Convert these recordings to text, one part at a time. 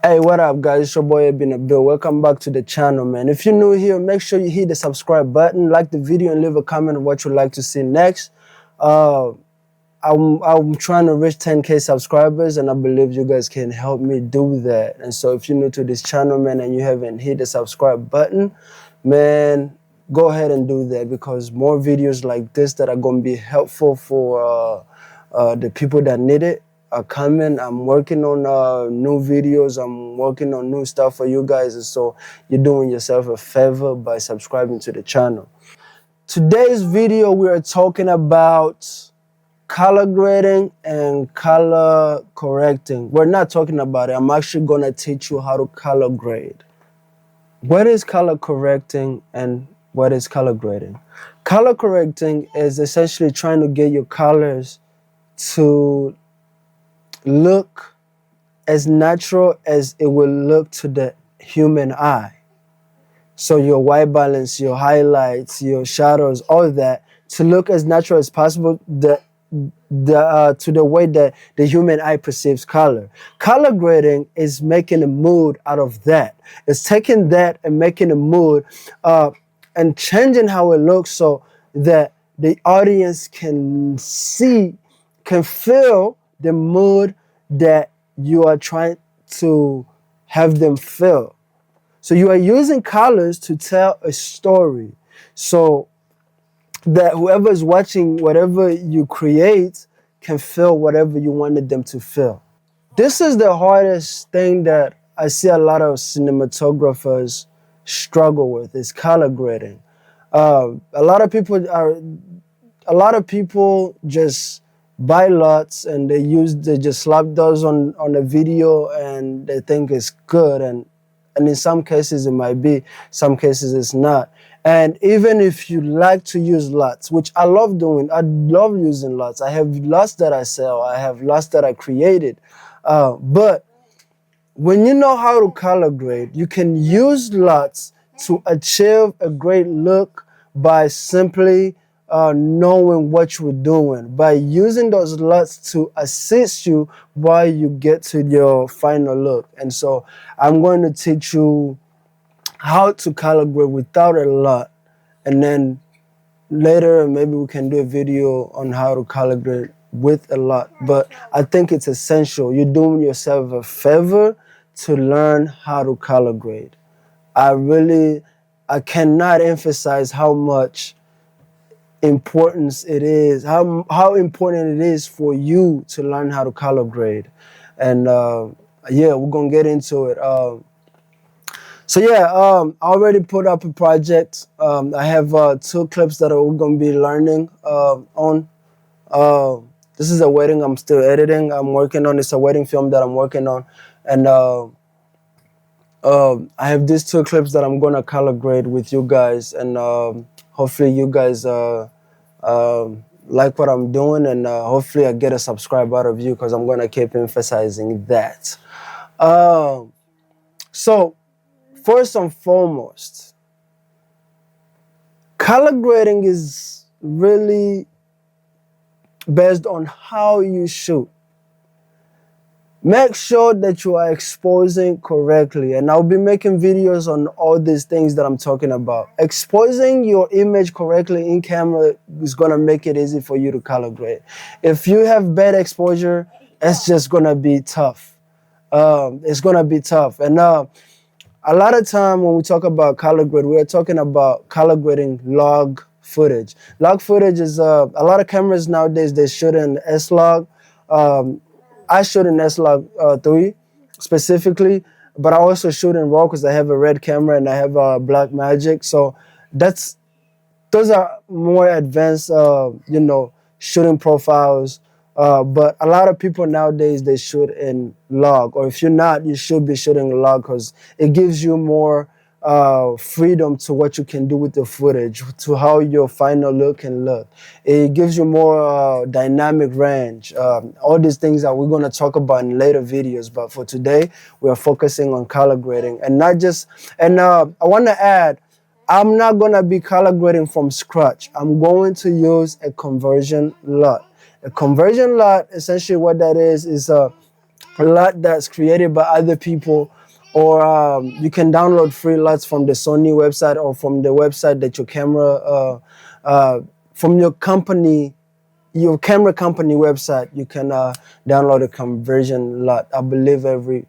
Hey, what up, guys? It's your boy Bill. Welcome back to the channel, man. If you're new here, make sure you hit the subscribe button, like the video, and leave a comment on what you'd like to see next. I'm trying to reach 10K subscribers, and I believe you guys can help me do that. And so if you're new to this channel, man, and you haven't hit the subscribe button, man, go ahead and do that, because more videos like this that are going to be helpful for the people that need it are coming. I'm working on new videos. I'm working on new stuff for you guys. And so you're doing yourself a favor by subscribing to the channel. Today's video, we are talking about color grading and color correcting. We're not talking about it. I'm actually going to teach you how to color grade. What is color correcting and what is color grading? Color correcting is essentially trying to get your colors to look as natural as it will look to the human eye. So your white balance, your highlights, your shadows, all that, to look as natural as possible to the way that the human eye perceives color. Color grading is making a mood out of that. It's taking that and making a mood and changing how it looks so that the audience can feel the mood that you are trying to have them feel. So you are using colors to tell a story, so that whoever is watching whatever you create can feel whatever you wanted them to feel. This is the hardest thing that I see a lot of cinematographers struggle with, is color grading. A lot of people just buy lots and they just slap those on a video and they think it's good, and in some cases it might be, some cases it's not. And even if you like to use lots, which I love doing, I love using lots. I have lots that I sell, I have lots that I created. But when you know how to color grade, you can use lots to achieve a great look by simply knowing what you're doing, by using those LUTs to assist you while you get to your final look. And so I'm going to teach you how to color grade without a LUT, and then later maybe we can do a video on how to color grade with a LUT. But I think it's essential. You're doing yourself a favor to learn how to color grade. I cannot emphasize how much importance it is, how important it is for you to learn how to color grade. And yeah, we're gonna get into it. I already put up a project. I have 2 clips that we're gonna be learning on. This is a wedding I'm still editing. I'm working on. It's a wedding film that I'm working on, and I have these 2 clips that I'm gonna color grade with you guys, and hopefully you guys like what I'm doing, and hopefully I get a subscribe out of you, because I'm gonna keep emphasizing that. So first and foremost, color grading is really based on how you shoot. Make sure that you are exposing correctly, and I'll be making videos on all these things that I'm talking about. Exposing your image correctly in camera is gonna make it easy for you to color grade. If you have bad exposure, it's just gonna be tough. It's gonna be tough. And a lot of time when we talk about color grade, we're talking about color grading log footage. Log footage is a lot of cameras nowadays, they shoot in S-Log. I shoot in slog3 specifically, but I also shoot in RAW because I have a red camera and I have a black magic. So those are more advanced, shooting profiles. But a lot of people nowadays, they shoot in log, or if you're not, you should be shooting log, because it gives you more freedom to what you can do with the footage, to how your final look can look. It gives you more dynamic range. All these things that we're going to talk about in later videos, but for today we are focusing on color grading. And not just, and I want to add, I'm not going to be color grading from scratch. I'm going to use a conversion LUT. A conversion LUT, essentially what that is a LUT that's created by other people or you can download free LUTs from the Sony website or from the website that your camera, from your camera company website. You can download a conversion LUT. I believe every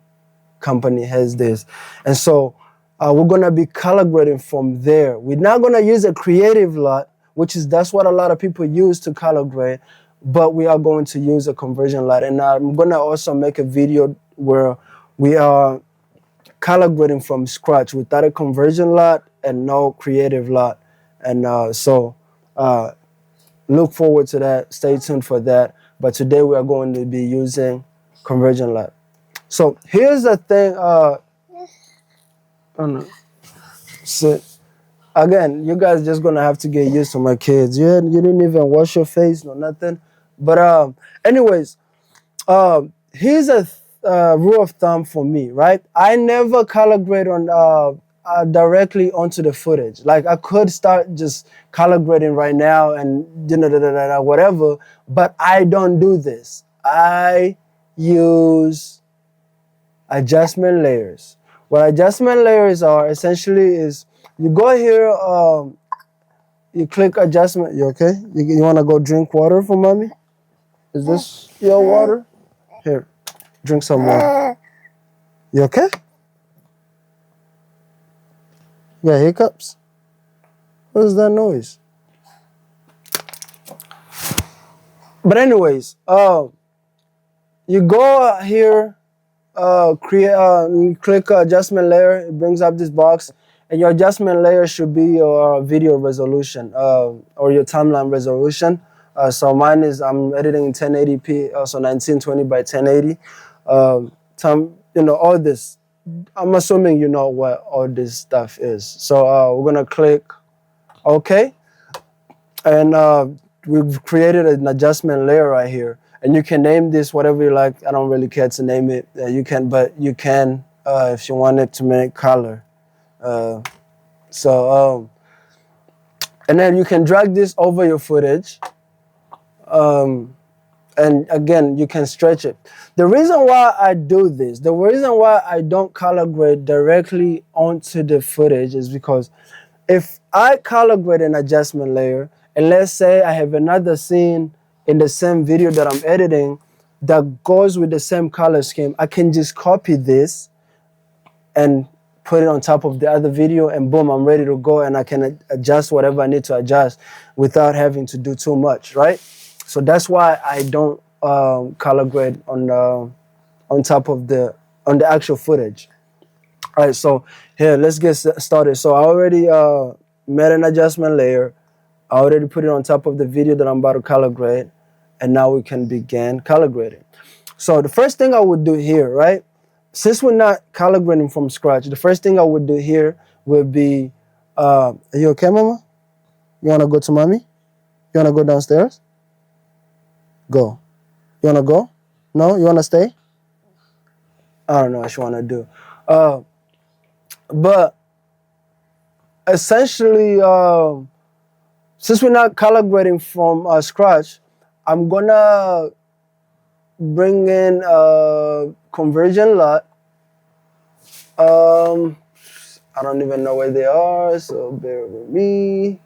company has this. And so we're going to be color grading from there. We're not going to use a creative LUT, that's what a lot of people use to color grade, but we are going to use a conversion LUT. And I'm going to also make a video where we are color grading from scratch without a conversion LUT and no creative LUT. And so look forward to that. Stay tuned for that. But today we are going to be using conversion LUT. So here's the thing. So again, you guys just gonna have to get used to my kids. You didn't even wash your face, no nothing. But anyways, here's a rule of thumb for me, right? I never color grade on directly onto the footage. Like I could start just color grading right now and whatever, but I don't do this. I use adjustment layers. What adjustment layers are essentially is you go here, you click adjustment. You okay? You want to go drink water for mommy? Is this your water? Here, drink some water. You okay? Yeah, hiccups? What is that noise? But anyways, you go here, click adjustment layer. It brings up this box, and your adjustment layer should be your video resolution or your timeline resolution. So mine is, I'm editing in 1080p, also 1920 by 1080. All this. I'm assuming you know what all this stuff is. So we're gonna click OK, and we've created an adjustment layer right here. And you can name this whatever you like. I don't really care to name it. You can if you wanted to make color. And then you can drag this over your footage. And again, you can stretch it. The reason why I do this, the reason why I don't color grade directly onto the footage is because if I color grade an adjustment layer, and let's say I have another scene in the same video that I'm editing that goes with the same color scheme, I can just copy this and put it on top of the other video, and boom, I'm ready to go, and I can adjust whatever I need to adjust without having to do too much, right? So that's why I don't color grade on top of the actual footage. All right, so here, let's get started. So I already made an adjustment layer. I already put it on top of the video that I'm about to color grade, and now we can begin color grading. So the first thing I would do here, right? Since we're not color grading from scratch, the first thing I would do here would be, are you okay, mama? You wanna go to mommy? You wanna go downstairs? Go. You wanna go? No? You wanna stay? I don't know what you wanna do. But essentially, since we're not color grading from scratch, I'm gonna bring in a conversion LUT. I don't even know where they are, so bear with me.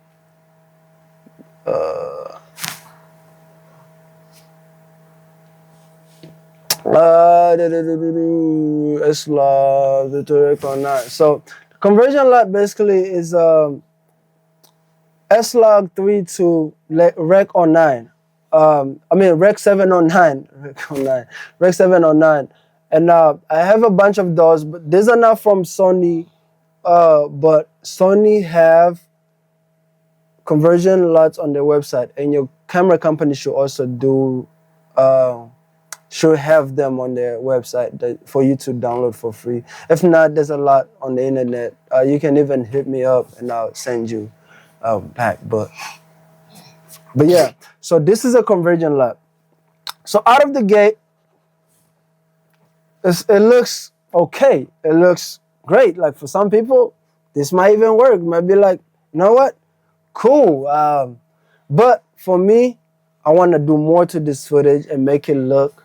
slog3 So conversion LUT basically is slog3 to rec 09. Rec 709. Rec 709. And I have a bunch of those, but these are not from Sony. But Sony have conversion LUTs on their website, and your camera company should also should have them on their website for you to download for free. If not, there's a lot on the internet. You can even hit me up and I'll send you back. But yeah, so this is a conversion LUT. So out of the gate, it looks okay. It looks great. Like for some people, this might even work. Might be like, you know what? Cool. But for me, I want to do more to this footage and make it look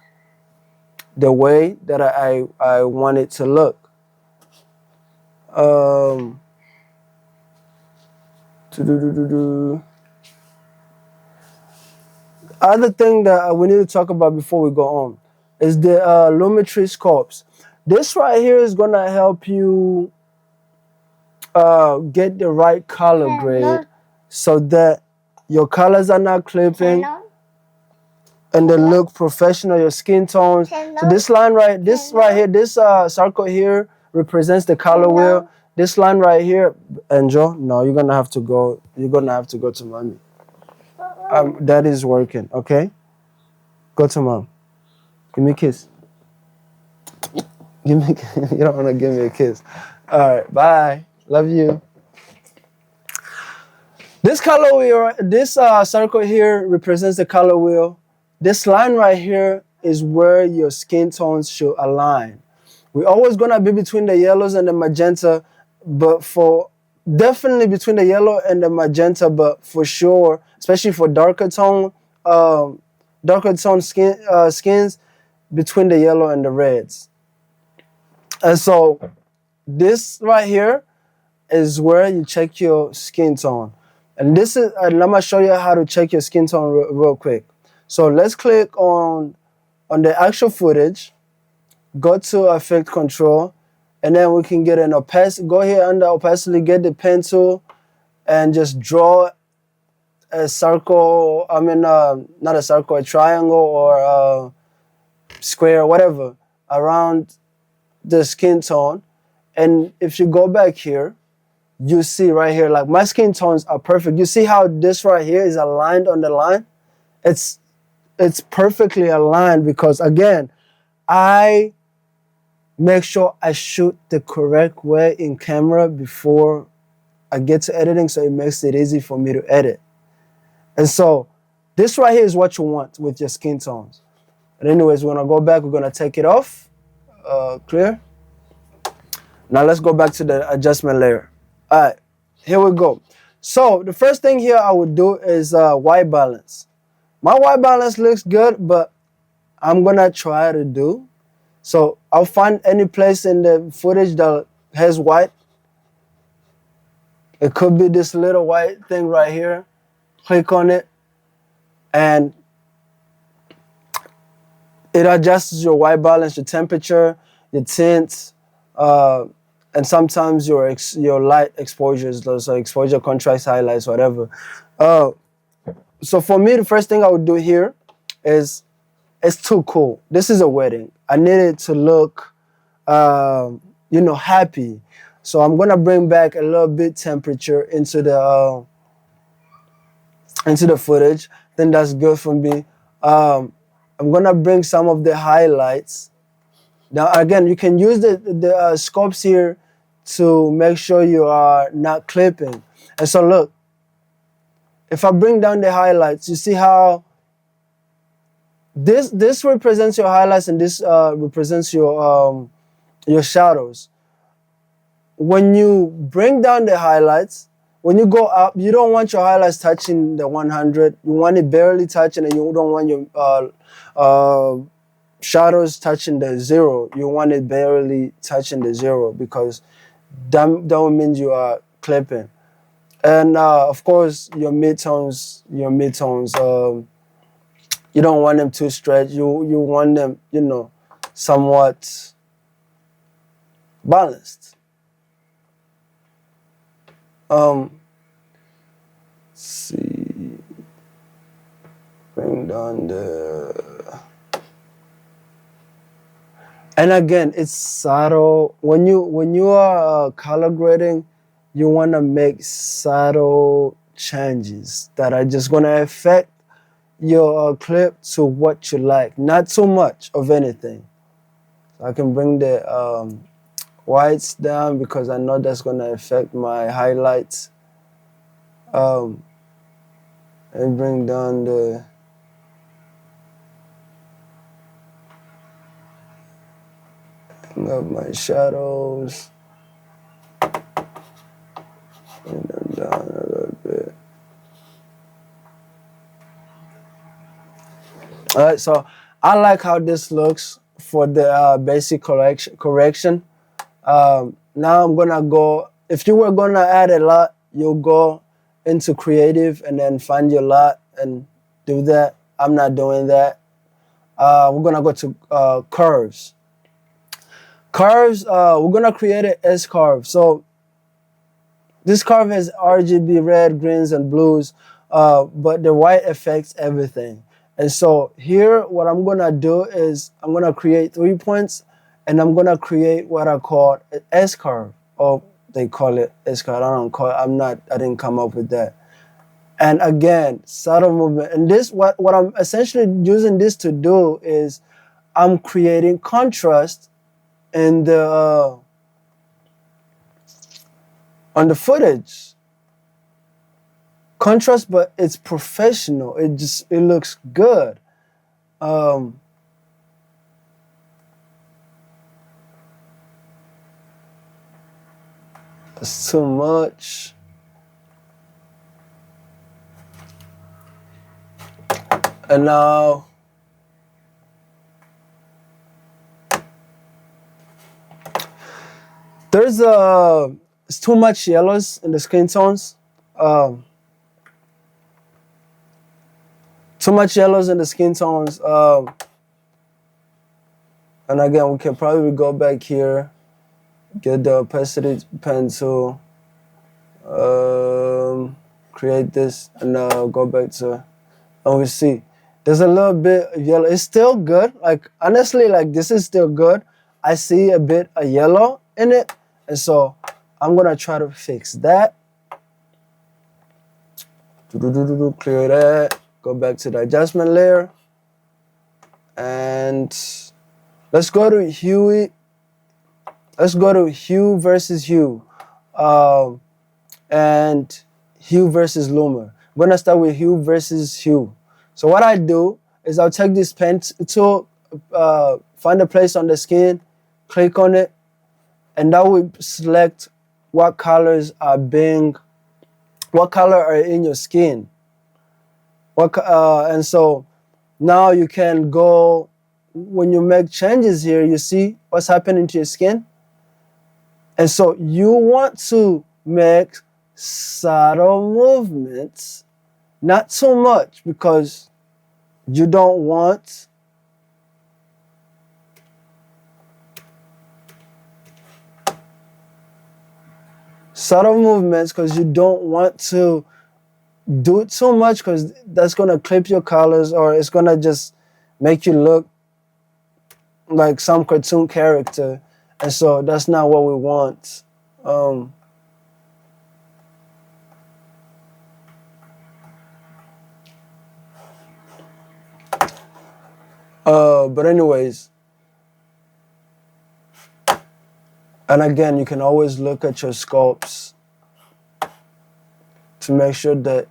the way that I want it to look. Um, Other thing that we need to talk about before we go on is the Lumetri scopes. This right here is gonna help you get the right color grade so that your colors are not clipping and they look professional, your skin tones. So this line right, this circle here represents the color wheel. This line right here, Angel, no, you're gonna have to go to mommy. That is working, okay? Go to mom. Give me a kiss. You don't wanna give me a kiss. All right, bye. Love you. This color wheel, this circle here represents the color wheel. This line right here is where your skin tones should align. We're always gonna be between the yellows and the magenta, but definitely between the yellow and the magenta, but for sure, especially for darker tone skins, between the yellow and the reds. And so this right here is where you check your skin tone. And I'm gonna show you how to check your skin tone real quick. So let's click on the actual footage, go to effect control, and then we can get an opacity. Go here under opacity, get the pen tool, and just draw a circle. Not a circle, a triangle or a square, whatever, around the skin tone. And if you go back here, you see right here, like my skin tones are perfect. You see how this right here is aligned on the line? It's perfectly aligned because, again, I make sure I shoot the correct way in camera before I get to editing, so it makes it easy for me to edit. And so this right here is what you want with your skin tones. And anyways, we're gonna go back, we're gonna take it off, clear. Now let's go back to the adjustment layer. All right, here we go. So the first thing here I would do is white balance. My white balance looks good, but I'm gonna try to do. So I'll find any place in the footage that has white. It could be this little white thing right here. Click on it, and it adjusts your white balance, your temperature, your tints, and sometimes your light exposures, so exposure, contrast, highlights, whatever. So for me, the first thing I would do here is, it's too cool. This is a wedding. I need it to look, happy. So I'm gonna bring back a little bit temperature into the footage. Then that's good for me. I'm gonna bring some of the highlights. Now again, you can use the scopes here to make sure you are not clipping. And so look, if I bring down the highlights, you see how this represents your highlights and this represents your shadows. When you bring down the highlights, when you go up, you don't want your highlights touching the 100. You want it barely touching, and you don't want your shadows touching the 0. You want it barely touching the 0 because that means you are clipping. And of course, your midtones, you don't want them too stretched. You want them, somewhat balanced. Let's see. Bring down the. And again, it's subtle. When you are color grading, you want to make subtle changes that are just going to affect your clip to what you like. Not too much of anything. So I can bring the whites down because I know that's going to affect my highlights. And bring down the. Up my shadows. Bring them down a little bit. All right, so I like how this looks for the basic correction. now I'm gonna go, if you were gonna add a lot, you'll go into creative and then find your lot and do that. I'm not doing that. We're gonna go to curves. Curves, we're gonna create an S curve. So this curve has RGB, red, greens, and blues, but the white affects everything. And so here, what I'm gonna do is I'm gonna create 3 points, and I'm gonna create what I call an S curve, or they call it S curve. I didn't come up with that. And again, subtle movement. And this, what I'm essentially using this to do is I'm creating contrast in the on the footage. Contrast, but it's professional. It looks good. It's too much. And now it's too much yellows in the skin tones. Too much yellows in the skin tones. And again, we can probably go back here, get the opacity pen tool, create this, and go back to, and we see there's a little bit of yellow. It's still good. Like, honestly, like, this is still good. I see a bit of yellow in it, and so I'm gonna try to fix that. Clear that. Go back to the adjustment layer, and let's go to hue. Let's go to hue versus hue, and hue versus luma. I'm gonna start with hue versus hue. So what I do is I'll take this pen tool, find a place on the skin, click on it, and that will select what colors are what color are in your skin. And so now you can go, when you make changes here, you see what's happening to your skin. And so you want to make subtle movements, not too much, because you don't want subtle movements, because you don't want to do it too much, because that's going to clip your colors, or it's going to just make you look like some cartoon character. And so that's not what we want. But anyways, and again, you can always look at your sculpts to make sure that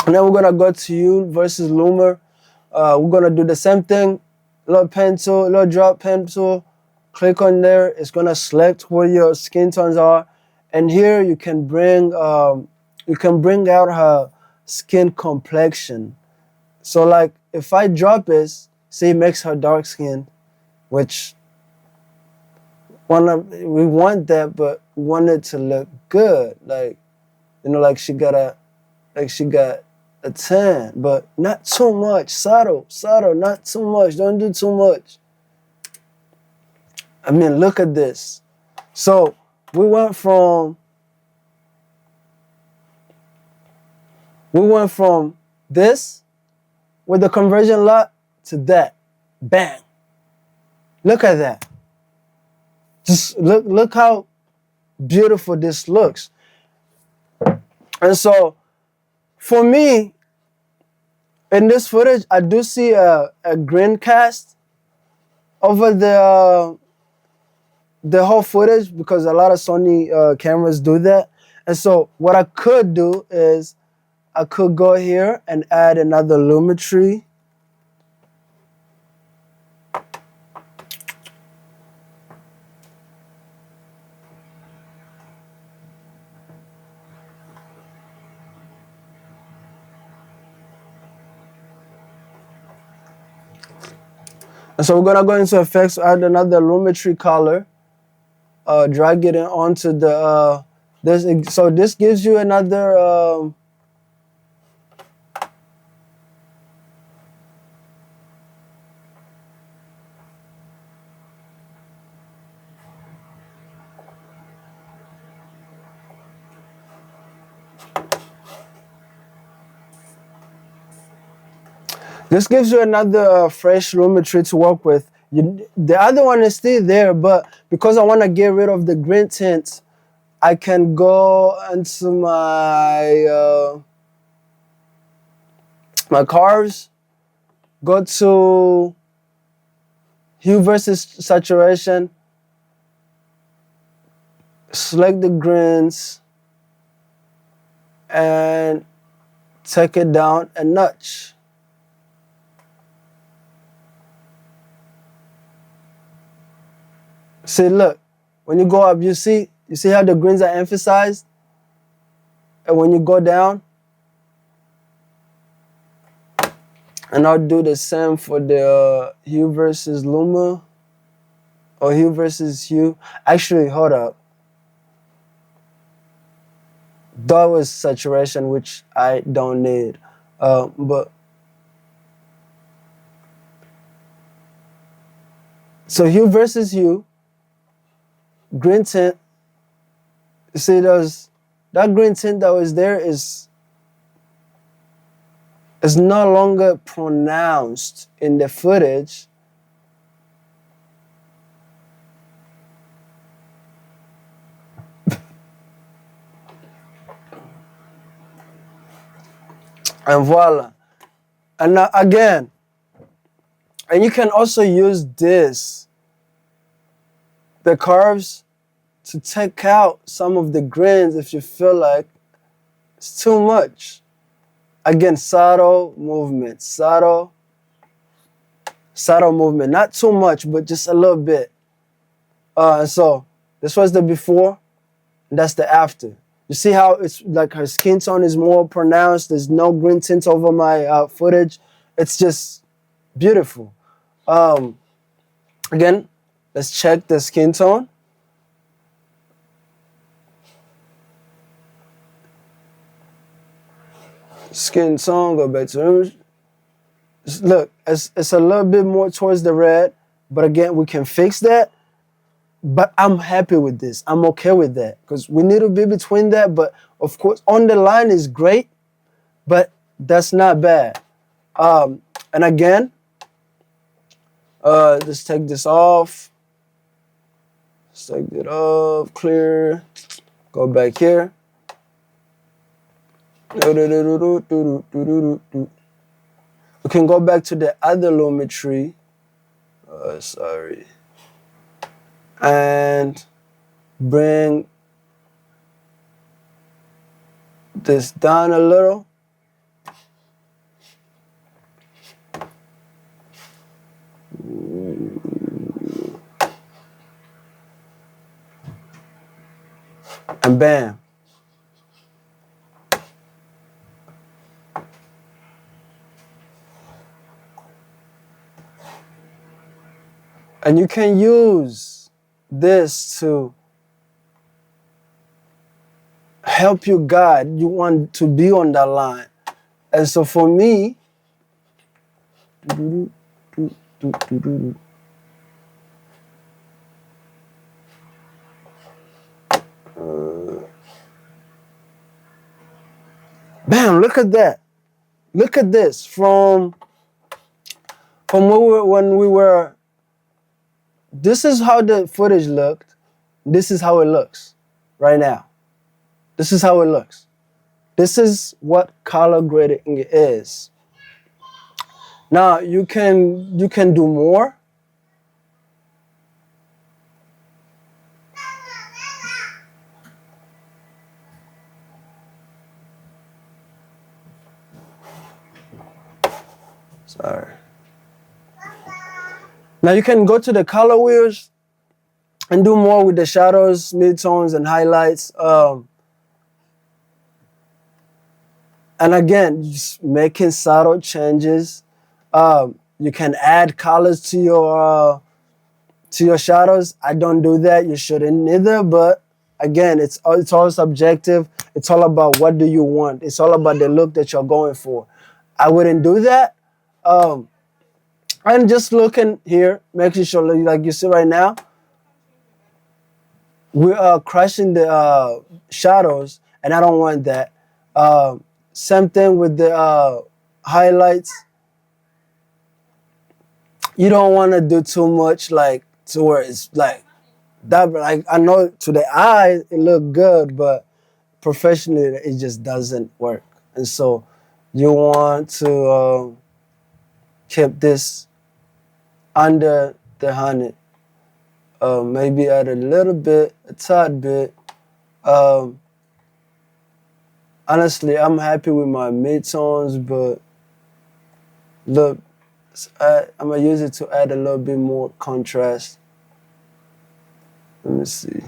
and then we're gonna go to hue versus luma. We're gonna do the same thing. Little pen tool, little drop pen tool. Click on there. It's gonna select where your skin tones are, and here you can bring out her skin complexion. So like if I drop this, see, it makes her dark skin, which we want that, but we want it to look good. Like, you know, like she got a tan, but not too much. Subtle, not too much. Don't do too much. I mean, look at this. So we went from this with the conversion lot to that. Bang. Look at that. Just look how beautiful this looks. And so for me, in this footage, I do see a green cast over the whole footage, because a lot of Sony cameras do that. And so what I could do is I could go here and add another lumetri. And so we're gonna go into effects, add another lumetri color, drag it in onto the this. So this gives you another. This gives you another fresh lumetri to work with. The other one is still there, but because I want to get rid of the green tint, I can go into my carves, go to hue versus saturation, select the greens, and take it down a notch. See, look, when you go up, you see how the greens are emphasized? And when you go down, and I'll do the same for the hue versus luma, or hue versus hue. Actually, hold up. That was saturation, which I don't need. But so hue versus hue, green tint. See, that green tint that was there is no longer pronounced in the footage. And voila. And now again, and you can also use the curves, to take out some of the greens if you feel like it's too much. Again, subtle movement, subtle movement. Not too much, but just a little bit. So this was the before, and that's the after. You see how it's like her skin tone is more pronounced. There's no green tint over my footage. It's just beautiful. Again, let's check the skin tone. Skin tone, go back to image. Look, it's a little bit more towards the red, but again, we can fix that. But I'm happy with this. I'm okay with that because we need to be between that. But of course, on the line is great, but that's not bad. And again, let's take this off. Let's take it off, clear. Go back here. We can go back to the other lumetri. Sorry. And bring this down a little. And bam. And you can use this to help you guide. You want to be on that line. And so for me, bam, look at that. Look at this. From when we were, this is how the footage looked. This is how it looks right now. This is how it looks. This is what color grading is. Now you can do more. Sorry. Now you can go to the color wheels and do more with the shadows, midtones, and highlights. And again, just making subtle changes. You can add colors to your shadows. I don't do that. You shouldn't either. But again, it's all subjective. It's all about what do you want. It's all about the look that you're going for. I wouldn't do that. And just looking here, making sure, like you see right now, we are crushing the shadows, and I don't want that. Same thing with the highlights. You don't want to do too much, like to where it's like that. Like I know to the eye it look good, but professionally it just doesn't work. And so you want to keep this under the 100. Maybe add a little bit, a tad bit. Honestly, I'm happy with my mid-tones, but look, I'm gonna use it to add a little bit more contrast. Let me see.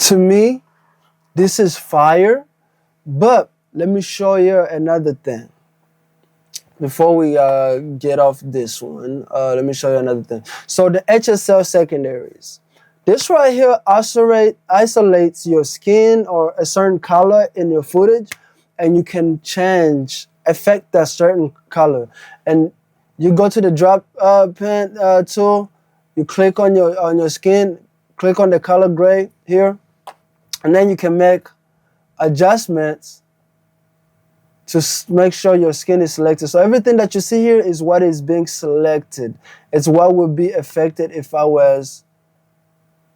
To me, this is fire, but let me show you another thing. Before we get off this one, let me show you another thing. So the HSL secondaries. This right here isolates your skin or a certain color in your footage, and you can affect that certain color. And you go to the drop pen tool, you click on your skin, click on the color grade here, and then you can make adjustments to make sure your skin is selected. So everything that you see here is what is being selected. It's what would be affected if I was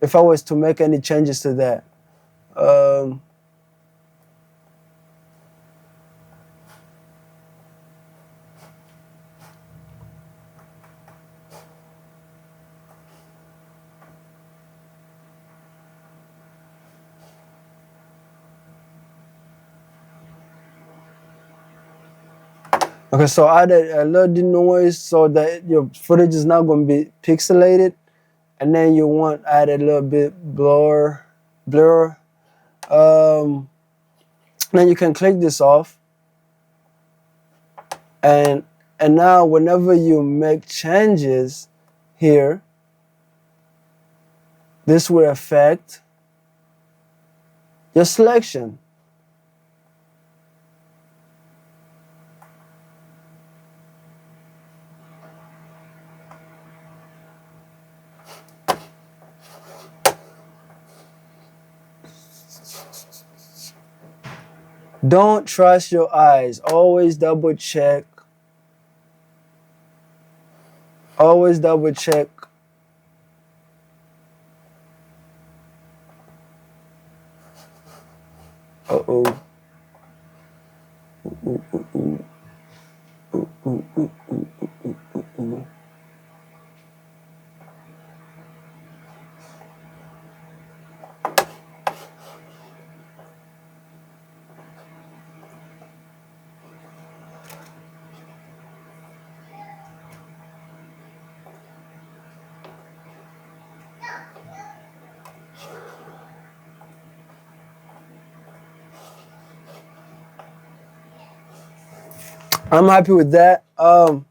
to make any changes to that. Okay, so I added a little noise so that your footage is not going to be pixelated, and then you want add a little bit blur. Then you can click this off, and now whenever you make changes here, this will affect your selection. Don't trust your eyes. Always double check. Always double check. Uh-oh. I'm happy with that. Probably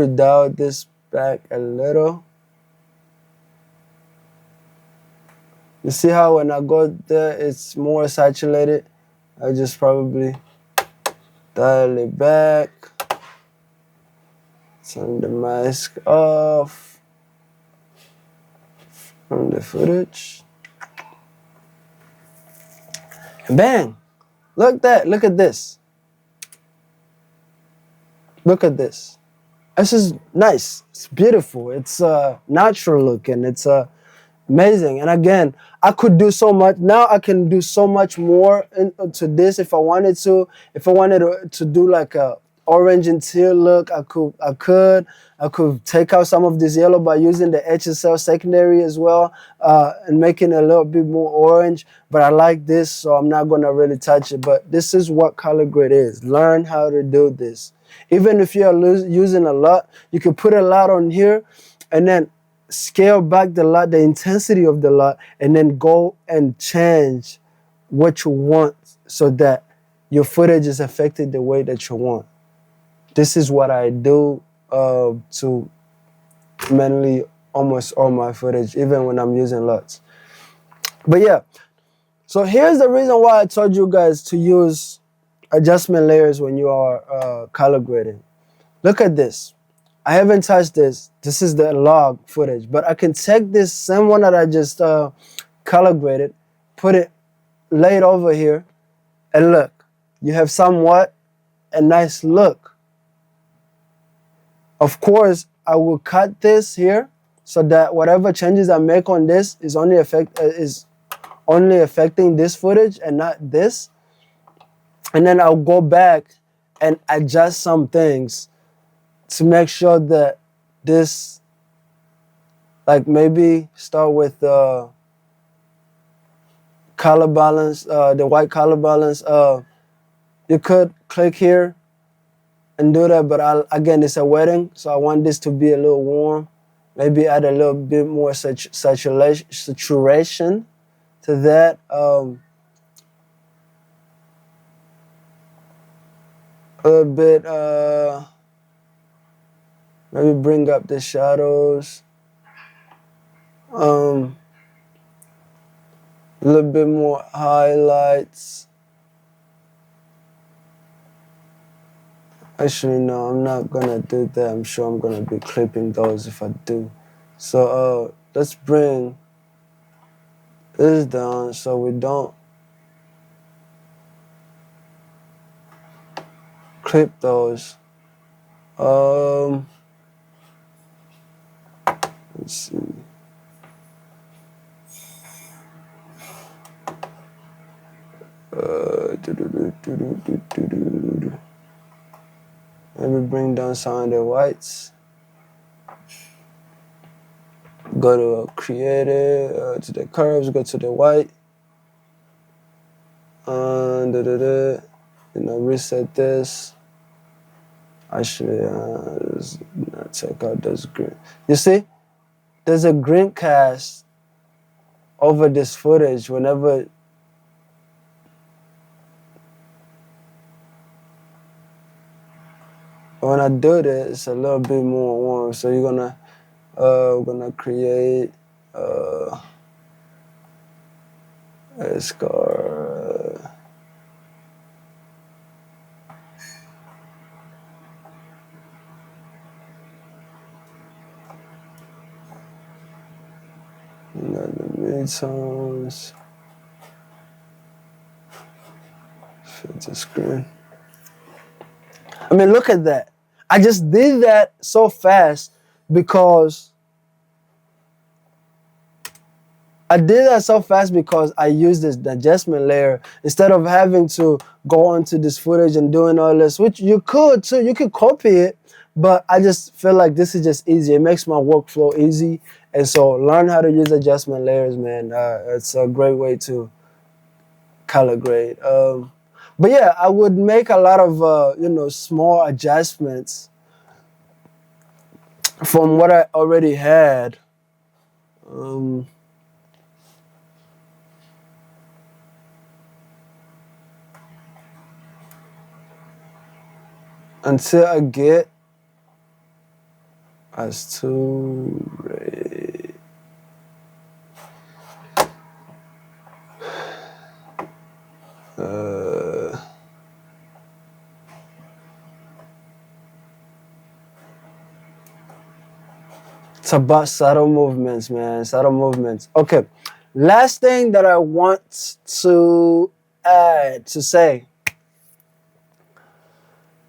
dial this back a little. You see how when I go there, it's more saturated? I just probably dial it back. Turn the mask off from the footage. And bang! Look at this. Look at this. This is nice. It's beautiful. It's natural looking. It's amazing. And again, I could do so much. Now I can do so much more into this if I wanted to. If I wanted to do like a orange and teal look. I could take out some of this yellow by using the HSL secondary as well, and making it a little bit more orange. But I like this, so I'm not gonna really touch it. But this is what color grade is. Learn how to do this. Even if you're using a lot, you can put a lot on here, and then scale back the intensity of the lot, and then go and change what you want so that your footage is affected the way that you want. This is what I do to mainly almost all my footage, even when I'm using LUTs. But yeah, so here's the reason why I told you guys to use adjustment layers when you are color grading. Look at this. I haven't touched this. This is the log footage, but I can take this same one that I just color graded, put it, lay it over here, and look, you have somewhat a nice look. Of course, I will cut this here so that whatever changes I make on this is only affecting this footage and not this. And then I'll go back and adjust some things to make sure that this, like maybe start with the color balance, the white color balance. You could click here and do that, but again, it's a wedding, so I want this to be a little warm. Maybe add a little bit more saturation to that. A little bit, maybe bring up the shadows. A little bit more highlights. Actually, no, I'm not gonna do that. I'm sure I'm gonna be clipping those if I do. So let's bring this down so we don't clip those. Let's see. Maybe bring down some of the whites. Go to creative, to the curves, go to the white. And reset this. Actually, let's not take out those green. You see, there's a green cast over this footage whenever when I do this, it's a little bit more warm. So you're gonna we're gonna create a scar. The midtones. Fit the screen. I mean, look at that. I just did that so fast because I used this adjustment layer instead of having to go onto this footage and doing all this, which you could too. You could copy it, but I just feel like this is just easy. It makes my workflow easy. And so learn how to use adjustment layers, man. It's a great way to color grade. But yeah, I would make a lot of, small adjustments from what I already had. Until I get as to rate. It's about subtle movements, man. Subtle movements. Okay. Last thing that I want to say.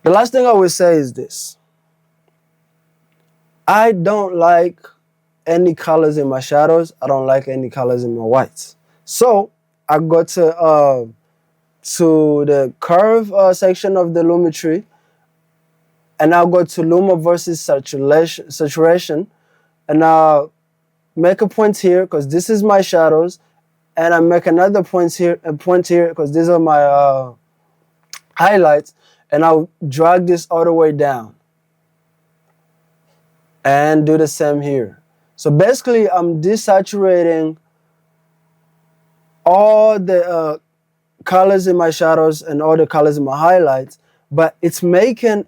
The last thing I will say is this. I don't like any colors in my shadows. I don't like any colors in my whites. So I go to the curve section of the Lumetri, and I'll go to Luma versus saturation, and I'll make a point here because this is my shadows, and I make another point here because these are my highlights, and I'll drag this all the way down and do the same here. So basically I'm desaturating all the colors in my shadows and all the colors in my highlights, but it's making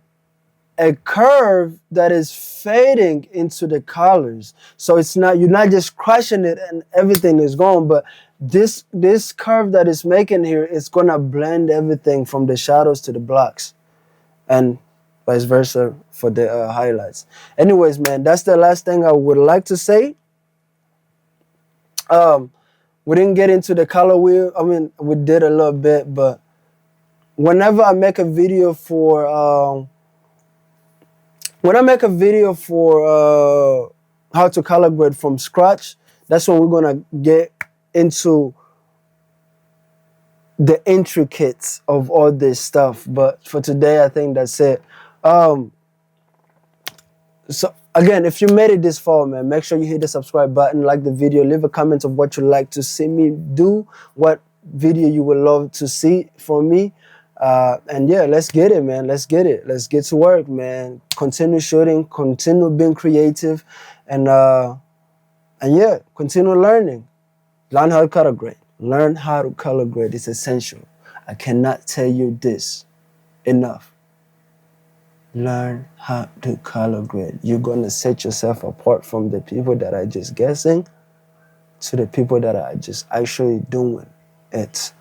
a curve that is fading into the colors. So it's not, you're not just crushing it and everything is gone, but this curve that is making here is gonna blend everything from the shadows to the blacks, and vice versa for the highlights. Anyways, man, that's the last thing I would like to say. We didn't get into the color wheel. I mean, we did a little bit, but whenever I make a video for how to color grade from scratch, that's when we're gonna get into the intricates of all this stuff. But for today, I think that's it. So again, if you made it this far, man, make sure you hit the subscribe button, like the video, leave a comment of what you'd like to see me do, what video you would love to see from me. And yeah, let's get it, man. Let's get it. Let's get to work, man. Continue shooting, continue being creative, and yeah, continue learning. Learn how to color grade. Learn how to color grade. It's essential. I cannot tell you this enough. Learn how to color grade. You're gonna set yourself apart from the people that are just guessing to the people that are just actually doing it.